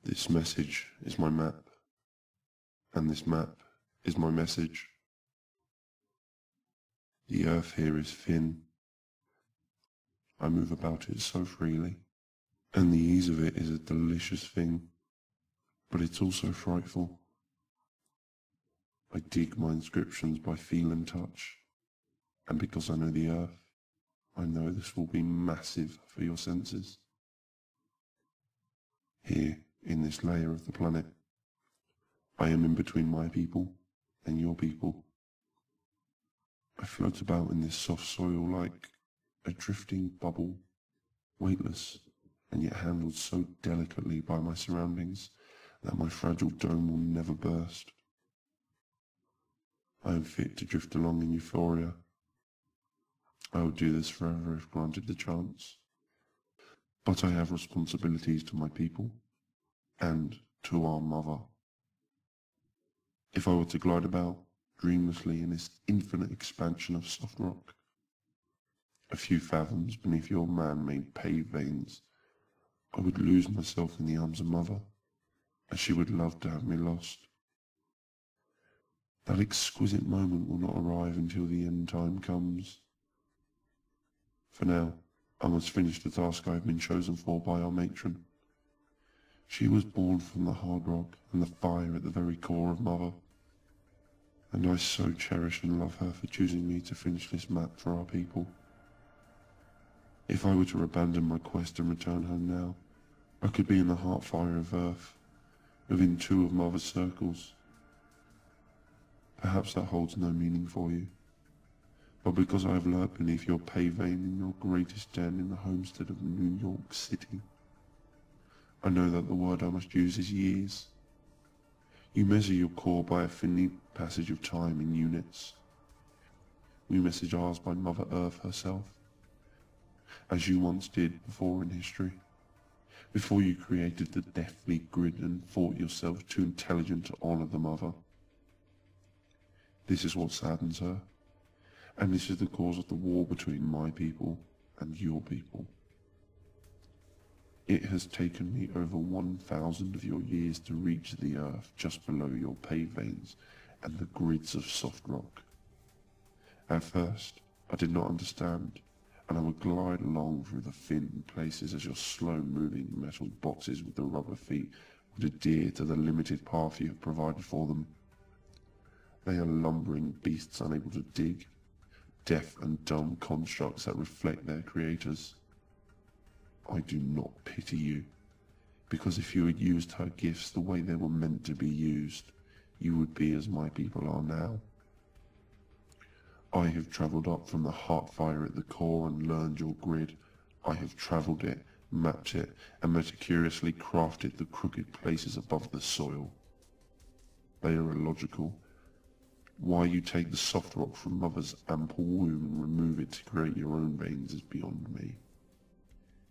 This message is my map, and this map is my message. The earth here is thin. I move about it so freely, and the ease of it is a delicious thing, but it's also frightful. I dig my inscriptions by feel and touch, and because I know the earth, I know this will be massive for your senses. Here, in this layer of the planet, I am in between my people and your people. I float about in this soft soil like a drifting bubble, weightless and yet handled so delicately by my surroundings that my fragile dome will never burst. I am fit to drift along in euphoria. I would do this forever if granted the chance. But I have responsibilities to my people and to our mother. If I were to glide about dreamlessly in this infinite expansion of soft rock, a few fathoms beneath your man-made paved veins, I would lose myself in the arms of mother, as she would love to have me lost. That exquisite moment will not arrive until the end time comes. For now, I must finish the task I have been chosen for by our matron. She was born from the hard rock and the fire at the very core of Mother, and I so cherish and love her for choosing me to finish this map for our people. If I were to abandon my quest and return home now, I could be in the heart fire of Earth, within 2 of Mother's circles. Perhaps that holds no meaning for you, but because I have lurked beneath your pave vein in your greatest den in the homestead of New York City, I know that the word I must use is years. You measure your core by a finite passage of time in units. We message ours by Mother Earth herself, as you once did before in history, before you created the deathly grid and thought yourself too intelligent to honor the Mother. This is what saddens her, and this is the cause of the war between my people and your people. It has taken me over 1,000 of your years to reach the earth just below your pave veins and the grids of soft rock. At first, I did not understand, and I would glide along through the thin places as your slow-moving metal boxes with the rubber feet would adhere to the limited path you have provided for them. They are lumbering beasts unable to dig, deaf and dumb constructs that reflect their creators. I do not pity you, because if you had used her gifts the way they were meant to be used, you would be as my people are now. I have travelled up from the heart fire at the core and learned your grid. I have travelled it, mapped it, and meticulously crafted the crooked places above the soil. They are illogical. Why you take the soft rock from Mother's ample womb and remove it to create your own veins is beyond me.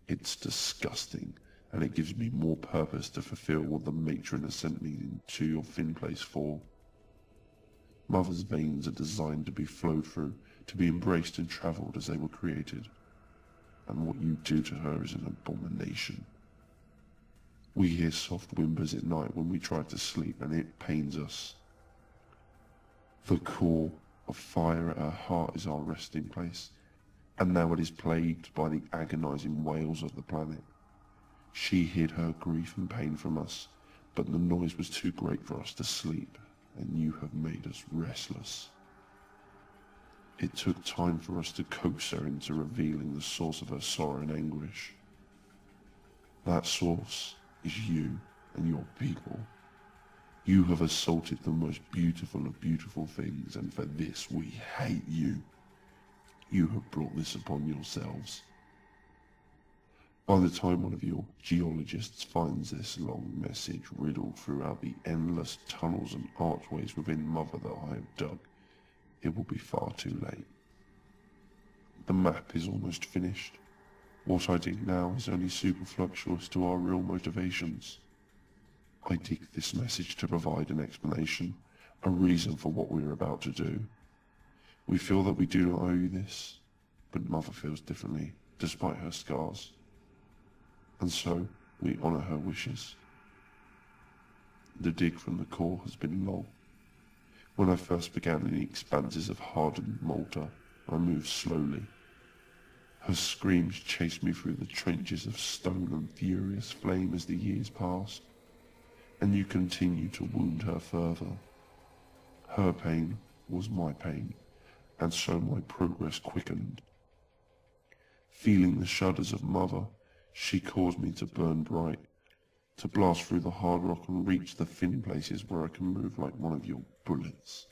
It's disgusting, and it gives me more purpose to fulfill what the matron has sent me into your thin place for. Mother's veins are designed to be flowed through, to be embraced and travelled as they were created, and what you do to her is an abomination. We hear soft whimpers at night when we try to sleep, and it pains us. The core of fire at her heart is our resting place, and now it is plagued by the agonizing wails of the planet. She hid her grief and pain from us, but the noise was too great for us to sleep, and you have made us restless. It took time for us to coax her into revealing the source of her sorrow and anguish. That source is you and your people. You have assaulted the most beautiful of beautiful things, and for this we hate you. You have brought this upon yourselves. By the time one of your geologists finds this long message riddled throughout the endless tunnels and archways within Mother that I have dug, it will be far too late. The map is almost finished. What I dig now is only superfluous to our real motivations. I dig this message to provide an explanation, a reason for what we are about to do. We feel that we do not owe you this, but Mother feels differently, despite her scars. And so, we honour her wishes. The dig from the core has been long. When I first began in the expanses of hardened mortar, I moved slowly. Her screams chased me through the trenches of stone and furious flame as the years passed, and you continue to wound her further. Her pain was my pain, and so my progress quickened. Feeling the shudders of Mother, she caused me to burn bright, to blast through the hard rock and reach the thin places where I can move like one of your bullets.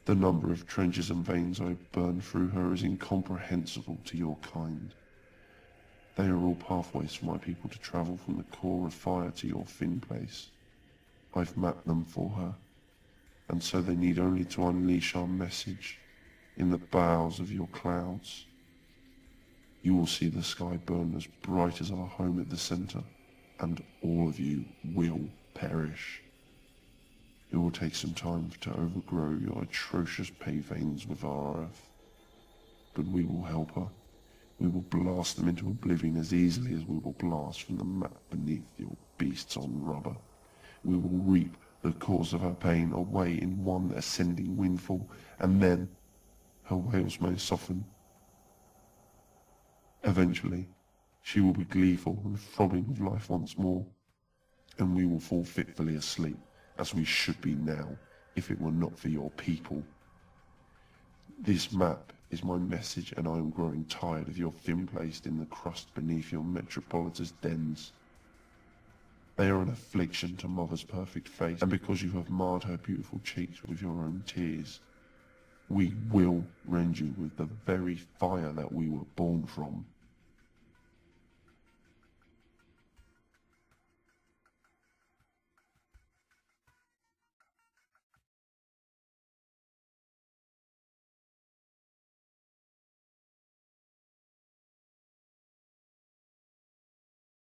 The number of trenches and veins I have burned through her is incomprehensible to your kind. They are all pathways for my people to travel from the core of fire to your thin place. I've mapped them for her, and so they need only to unleash our message in the bowels of your clouds. You will see the sky burn as bright as our home at the center, and all of you will perish. It will take some time to overgrow your atrocious pay veins with our earth, but we will help her. We will blast them into oblivion as easily as we will blast from the map beneath your beasts on rubber. We will reap the cause of her pain away in one ascending windfall, and then her wails may soften. Eventually, she will be gleeful and throbbing with life once more, and we will fall fitfully asleep, as we should be now, if it were not for your people. This map is my message, and I am growing tired of your thin placed in the crust beneath your metropolitan dens. They are an affliction to Mother's perfect face, and because you have marred her beautiful cheeks with your own tears, we will rend you with the very fire that we were born from.